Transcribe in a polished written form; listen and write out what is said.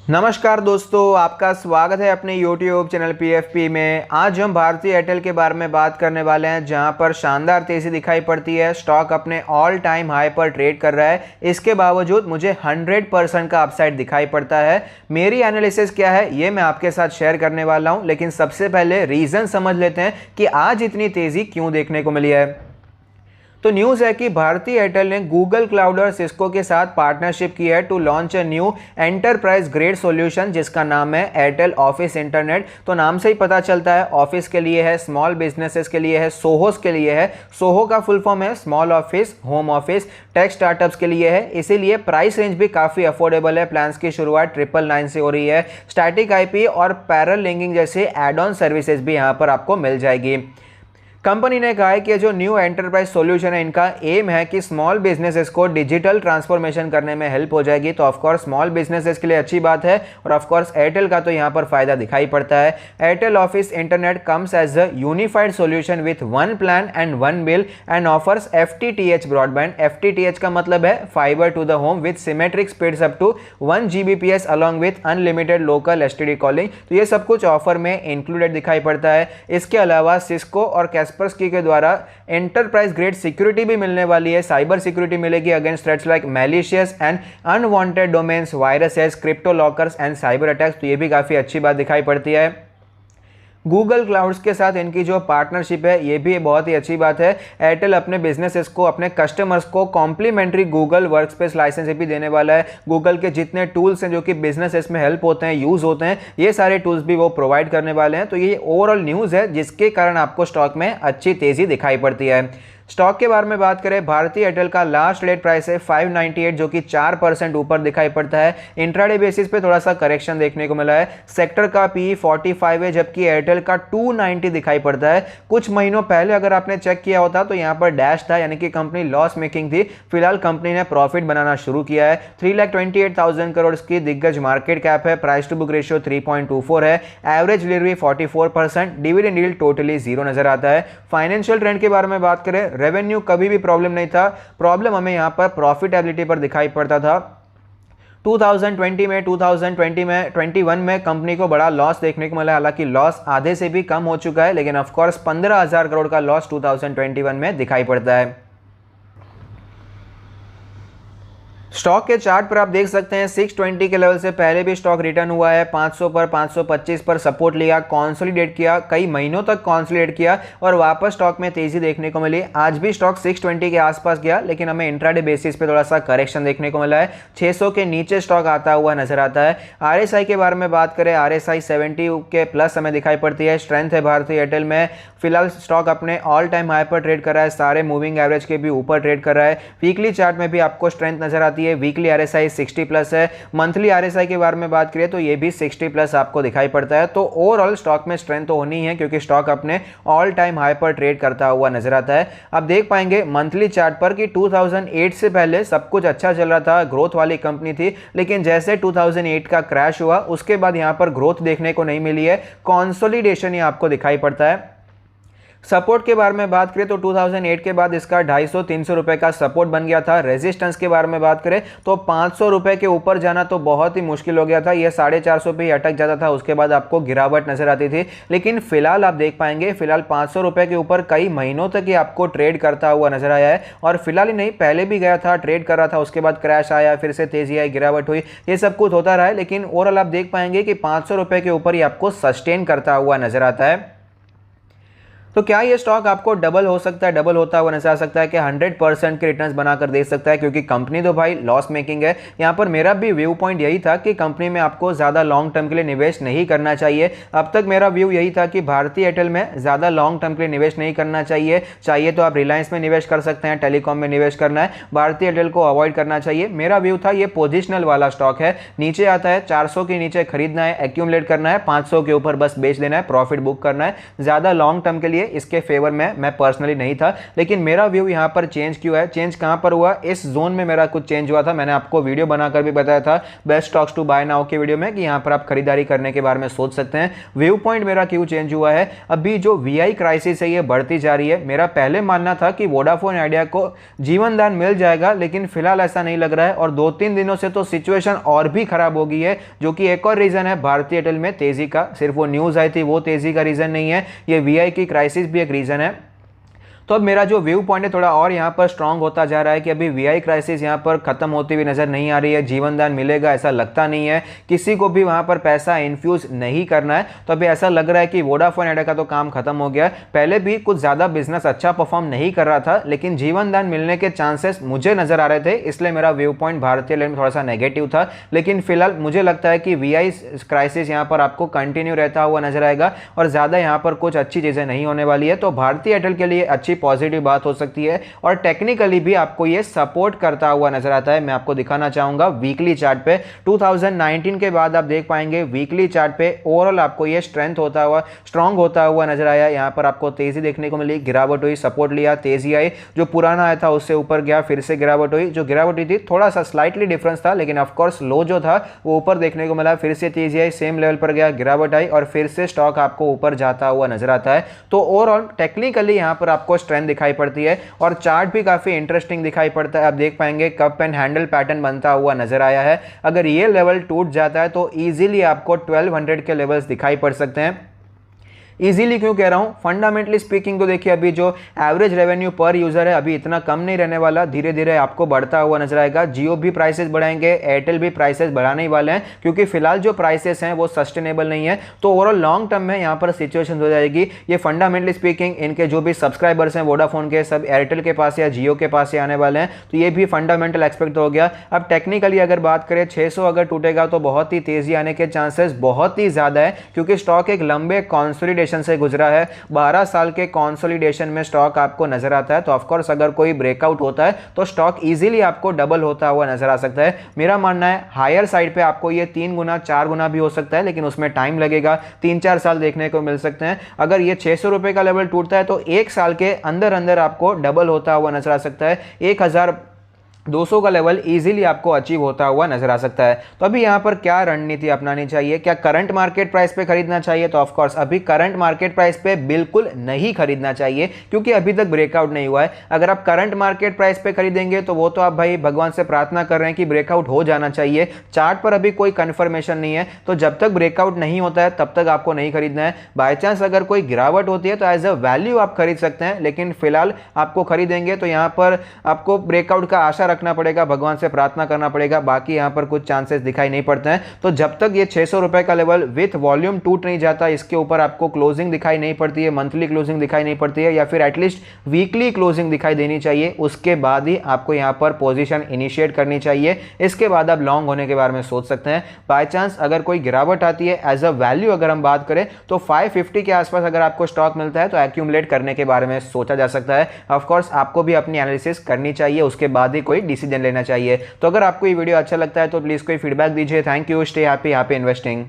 नमस्कार दोस्तों, आपका स्वागत है अपने YouTube चैनल PFP में। आज हम भारतीय एयरटेल के बारे में बात करने वाले हैं, जहां पर शानदार तेज़ी दिखाई पड़ती है। स्टॉक अपने ऑल टाइम हाई पर ट्रेड कर रहा है। इसके बावजूद मुझे 100% का अपसाइड दिखाई पड़ता है। मेरी एनालिसिस क्या है ये मैं आपके साथ शेयर करने वाला हूं, लेकिन सबसे पहले रीज़न समझ लेते हैं कि आज इतनी तेज़ी क्यों देखने को मिली है। तो न्यूज़ है कि भारतीय एयरटेल ने गूगल क्लाउड और सिस्को के साथ पार्टनरशिप की है to launch a new enterprise grade solution, जिसका नाम है एयरटेल ऑफिस इंटरनेट। तो नाम से ही पता चलता है ऑफिस के लिए है, स्मॉल बिजनेसेस के लिए है, सोहोस के लिए है। सोहो का फुल फॉर्म है small office, home office, tech startups के लिए है। इसीलिए प्राइस रेंज भी काफ़ी अफोर्डेबल है। प्लान्स की शुरुआत 999 से हो रही है। स्टैटिक आईपी और पैरेलल लिंकिंग जैसे एड ऑन सर्विसेज भी यहाँ पर आपको मिल जाएगी। कंपनी ने कहा है कि जो न्यू एंटरप्राइज सॉल्यूशन है, इनका एम है कि स्मॉल बिजनेसेस को डिजिटल ट्रांसफॉर्मेशन करने में हेल्प हो जाएगी। तो ऑफकोर्स स्मॉल बिजनेसेस के लिए अच्छी बात है और ऑफकोर्स एयरटेल का तो यहाँ पर फायदा दिखाई पड़ता है। Airtel office internet comes as a unified solution with one plan and one bill and offers FTTH broadband. FTTH का मतलब है fibre to the home with symmetric speeds up to 1 Gbps along with unlimited local STD calling. तो ये सब कुछ offer में included दिखाई पड़ता है। इसके अलावा सिस्को और कैस्परस्की के द्वारा एंटरप्राइज ग्रेड सिक्योरिटी भी मिलने वाली है। साइबर सिक्योरिटी मिलेगी against threats like malicious and unwanted domains, viruses, crypto lockers and cyber attacks. तो ये भी काफ़ी अच्छी बात दिखाई पड़ती है। गूगल क्लाउड्स के साथ इनकी जो पार्टनरशिप है ये भी बहुत ही अच्छी बात है। एयरटेल अपने बिजनेसेस को, अपने कस्टमर्स को कॉम्प्लीमेंट्री गूगल वर्कस्पेस लाइसेंस भी देने वाला है। गूगल के जितने टूल्स हैं जो कि बिजनेसेस में हेल्प होते हैं, यूज़ होते हैं, ये सारे टूल्स भी वो प्रोवाइड करने वाले हैं। तो ये ओवरऑल न्यूज़ है जिसके कारण आपको स्टॉक में अच्छी तेज़ी दिखाई पड़ती है। स्टॉक के बारे में बात करें, भारतीय एयरटेल का लास्ट ट्रेड प्राइस है 598, जो कि 4% ऊपर दिखाई पड़ता है। इंट्राडे बेसिस पे थोड़ा सा करेक्शन देखने को मिला है। सेक्टर का PE 45 है, जबकि एयरटेल का 290 दिखाई पड़ता है। कुछ महीनों पहले अगर आपने चेक किया होता तो यहाँ पर डैश था, यानी कि कंपनी लॉस मेकिंग थी। फिलहाल कंपनी ने प्रॉफिट बनाना शुरू किया है। 3,28,000 करोड़ की दिग्गज मार्केट कैप है। प्राइस टू बुक रेशियो 3.24 है। Average delivery 44%। Dividend yield totally 0 नजर आता है। फाइनेंशियल ट्रेंड के बारे में बात करें, रेवेन्यू कभी भी प्रॉब्लम नहीं था। प्रॉब्लम हमें यहां पर प्रॉफिटेबिलिटी पर दिखाई पड़ता था। 2021 में कंपनी को बड़ा लॉस देखने को मिला। हालांकि लॉस आधे से भी कम हो चुका है, लेकिन ऑफ कोर्स 15,000 करोड़ का लॉस 2021 में दिखाई पड़ता है। स्टॉक के चार्ट पर आप देख सकते हैं 620 के लेवल से पहले भी स्टॉक रिटर्न हुआ है। 500 पर, 525 पर सपोर्ट लिया, कॉन्सोलिडेट किया, कई महीनों तक कॉन्सोलिडेट किया और वापस स्टॉक में तेजी देखने को मिली। आज भी स्टॉक 620 के आसपास गया, लेकिन हमें इंट्राडे बेसिस पे थोड़ा सा करेक्शन देखने को मिला है। 600 के नीचे स्टॉक आता हुआ नजर आता है। RSI के बारे में बात करें, RSI 70 के प्लस हमें दिखाई पड़ती है। स्ट्रेंथ है भारतीय एयरटेल में। फिलहाल स्टॉक अपने ऑल टाइम हाई पर ट्रेड कर रहा है। सारे मूविंग एवरेज के भी ऊपर ट्रेड कर रहा है। वीकली चार्ट में भी आपको स्ट्रेंथ नजर आती है। वीकली RSI 60 प्लस है। मंथली RSI के बारे में बात करें तो ये भी 60 प्लस आपको दिखाई पड़ता है। तो ओवरऑल स्टॉक में स्ट्रेंथ तो होनी है, क्योंकि स्टॉक अपने ऑल टाइम हाई पर ट्रेड करता हुआ नजर आता है। अब देख पाएंगे मंथली चार्ट पर कि 2008 से पहले सब कुछ अच्छा चल रहा था, ग्रोथ वाली कंपनी थी, लेकिन जैसे 2008 का क्रैश हुआ उसके बाद यहां पर ग्रोथ देखने को नहीं मिली है। कंसोलिडेशन ही आपको दिखाई पड़ता है। सपोर्ट के बारे में बात करें तो 2008 के बाद इसका 250-300 रुपए का सपोर्ट बन गया था। रेजिस्टेंस के बारे में बात करें तो 500 रुपए के ऊपर जाना तो बहुत ही मुश्किल हो गया था। यह 450 पे ही अटक जाता था, उसके बाद आपको गिरावट नजर आती थी। लेकिन फिलहाल आप देख पाएंगे, फिलहाल 500 रुपए के ऊपर कई महीनों तक ही आपको ट्रेड करता हुआ नजर आया है। और फिलहाल ही नहीं, पहले भी गया था, ट्रेड कर रहा था, उसके बाद क्रैश आया, फिर से तेजी आई, गिरावट हुई, ये सब कुछ होता रहा है। लेकिन ओवरऑल आप देख पाएंगे कि 500 रुपए के ऊपर ही आपको सस्टेन करता हुआ नजर आता है। तो क्या ये स्टॉक आपको डबल हो सकता है, डबल होता हुआ नजर आ सकता है कि 100% के रिटर्न्स बनाकर दे सकता है? क्योंकि कंपनी तो भाई लॉस मेकिंग है। यहाँ पर मेरा भी व्यू पॉइंट यही था कि कंपनी में आपको ज़्यादा लॉन्ग टर्म के लिए निवेश नहीं करना चाहिए। अब तक मेरा व्यू यही था कि भारतीय एयरटेल में ज़्यादा लॉन्ग टर्म के लिए निवेश नहीं करना चाहिए। चाहिए तो आप रिलायंस में निवेश कर सकते हैं, टेलीकॉम में निवेश करना है, भारतीय एयरटेल को अवॉइड करना चाहिए। मेरा व्यू था ये पोजिशनल वाला स्टॉक है, नीचे आता है 400 के नीचे खरीदना है, एक्यूमुलेट करना है, 500 के ऊपर बस बेच देना है, प्रॉफिट बुक करना है। ज़्यादा लॉन्ग टर्म के लिए इसके फेवर में मैं पर्सनली नहीं था, लेकिन मेरा व्यू यहाँ पर चेंज क्यों है, चेंज कहाँ पर हुआ, इस जोन में मेरा कुछ चेंज हुआ था। मैंने आपको वीडियो बनाकर भी बताया था best stocks to buy now के वीडियो में कि यहाँ पर आप खरीदारी करने के बारे में सोच सकते हैं। व्यू पॉइंट मेरा क्यों चेंज हुआ है, अभी जो वीआई क्राइसिस है ये बढ़ती जा रही है। मेरा पहले मानना था कि वोडाफोन आइडिया को जीवन दान मिल जाएगा, लेकिन फिलहाल ऐसा नहीं लग रहा है और 2-3 दिनों से तो सिचुएशन और भी खराब हो गई है, जो कि एक और रीजन है भारती एयरटेल में तेजी का। सिर्फ वो न्यूज आई थी वो तेजी का रीजन नहीं है, ये वीआई की क्राइसिस भी एक रीजन है। तो अब मेरा जो व्यू पॉइंट है थोड़ा और यहाँ पर स्ट्रांग होता जा रहा है कि अभी वीआई क्राइसिस यहाँ पर खत्म होती हुई नजर नहीं आ रही है, जीवन दान मिलेगा ऐसा लगता नहीं है, किसी को भी वहाँ पर पैसा इन्फ्यूज नहीं करना है। तो अभी ऐसा लग रहा है कि वोडाफोन आइडिया का तो काम खत्म हो गया। पहले भी कुछ ज़्यादा बिजनेस अच्छा परफॉर्म नहीं कर रहा था, लेकिन जीवन दान मिलने के चांसेस मुझे नजर आ रहे थे, इसलिए मेरा व्यू पॉइंट भारतीय एयरटेल में थोड़ा सा नेगेटिव था। लेकिन फिलहाल मुझे लगता है कि वीआई क्राइसिस यहाँ पर आपको कंटिन्यू रहता हुआ नजर आएगा और ज़्यादा यहाँ पर कुछ अच्छी चीज़ें नहीं होने वाली है। तो भारतीय एयरटेल के लिए अच्छी पॉजिटिव बात हो सकती है और टेक्निकली भी आपको ये सपोर्ट करता हुआ नजर आता है। मैं आपको दिखाना चाहूंगा वीकली चार्ट पे 2019 के बाद आप देख पाएंगे वीकली चार्ट पे ओवरऑल आपको ये स्ट्रेंथ होता हुआ स्ट्रांग होता हुआ नजर आया। यहां पर आपको तेजी देखने को मिली, गिरावट हुई, सपोर्ट लिया, तेजी आई, जो पुराना आया था उससे ऊपर गया, फिर से गिरावट हुई। जो गिरावट हुई थी थोड़ा सा स्लाइटली डिफरेंस था, लेकिन ऑफकोर्स लो जो था वो ऊपर देखने को मिला, फिर से तेजी आई, सेम लेवल पर गया, गिरावट आई और फिर से स्टॉक आपको ऊपर जाता हुआ नजर आता है। तो ओवरऑल टेक्निकली यहां पर आपको स्ट्रेंथ दिखाई पड़ती है और चार्ट भी काफी इंटरेस्टिंग दिखाई पड़ता है। आप देख पाएंगे कप एंड हैंडल पैटर्न बनता हुआ नजर आया है। अगर ये लेवल टूट जाता है तो इजीली आपको 1200 के लेवल्स दिखाई पड़ सकते हैं। इजीली क्यों कह रहा हूं, फंडामेंटली स्पीकिंग तो देखिए अभी जो एवरेज रेवेन्यू पर यूजर है अभी इतना कम नहीं रहने वाला, धीरे धीरे आपको बढ़ता हुआ नजर आएगा। जियो भी प्राइसेस बढ़ाएंगे, एयरटेल भी प्राइसेस बढ़ाने ही वाले हैं, क्योंकि फिलहाल जो प्राइसेस हैं वो सस्टेनेबल नहीं है। तो ओवरऑल लॉन्ग टर्म में यहाँ पर सिचुएशन हो जाएगी। ये फंडामेंटली स्पीकिंग इनके जो भी सब्सक्राइबर्स हैं वोडाफोन के, सब एयरटेल के पास या जियो के पास ही आने वाले हैं। तो ये भी फंडामेंटल एक्सपेक्ट हो गया। अब टेक्निकली अगर बात करें 600 अगर टूटेगा तो बहुत ही तेजी आने के चांसेस बहुत ही ज्यादा है, क्योंकि स्टॉक एक लंबे कॉन्सोलिडेशन से गुजरा है। 12 साल के कॉन्सोलिडेशन में स्टॉक आपको नजर आता है। तो ऑफकोर्स अगर कोई ब्रेकआउट होता है तो स्टॉक इजीली आपको डबल होता हुआ नजर आ सकता है। मेरा मानना है हायर साइड पे आपको ये 3 गुना 4 गुना भी हो सकता है, लेकिन उसमें टाइम लगेगा, 3-4 साल देखने को मिल सकते हैं। अगर ये 600 रुपए का लेवल टूटता है तो 1 साल के अंदर अंदर आपको डबल होता हुआ नजर आ सकता है। 1200 का लेवल इजीली आपको अचीव होता हुआ नजर आ सकता है। तो अभी यहां पर क्या रणनीति अपनानी चाहिए, क्या करंट मार्केट प्राइस पे खरीदना चाहिए? तो ऑफ कोर्स अभी करंट मार्केट प्राइस पे बिल्कुल नहीं खरीदना चाहिए, क्योंकि अभी तक ब्रेकआउट नहीं हुआ है। अगर आप करंट मार्केट प्राइस पे खरीदेंगे तो वो तो आप भाई भगवान से प्रार्थना कर रहे हैं कि ब्रेकआउट हो जाना चाहिए। चार्ट पर अभी कोई कंफर्मेशन नहीं है, तो जब तक ब्रेकआउट नहीं होता है तब तक आपको नहीं खरीदना है। बाय चांस अगर कोई गिरावट होती है तो एज अ वैल्यू आप खरीद सकते हैं, लेकिन फिलहाल आपको खरीदेंगे तो यहां पर आपको ब्रेकआउट का आशा रखना पड़ेगा, भगवान से प्रार्थना करना पड़ेगा। बाकी यहां पर कुछ चांसेस दिखाई नहीं पड़ते हैं। तो जब तक ये 600 रुपए का लेवल विथ वॉल्यूम टूट नहीं जाता, इसके ऊपर आपको क्लोजिंग दिखाई नहीं पड़ती है, मंथली क्लोजिंग दिखाई नहीं पड़ती है, या फिर एटलीस्ट वीकली क्लोजिंग दिखाई देनी चाहिए, उसके बाद ही आपको यहां पर पोजीशन इनिशिएट करनी चाहिए। इसके बाद आप लॉन्ग होने के बारे में सोच सकते हैं। बाय चांस अगर कोई गिरावट आती है, एज अ वैल्यू अगर हम बात करें तो 550 के आसपास अगर आपको स्टॉक मिलता है तो एक्यूमुलेट करने के बारे में सोचा जा सकता है। ऑफकोर्स आपको भी अपनी एनालिसिस करनी चाहिए, उसके बाद ही कोई डिसीजन लेना चाहिए। तो अगर आपको ये वीडियो अच्छा लगता है तो प्लीज कोई फीडबैक दीजिए। Thank you, stay happy, happy investing.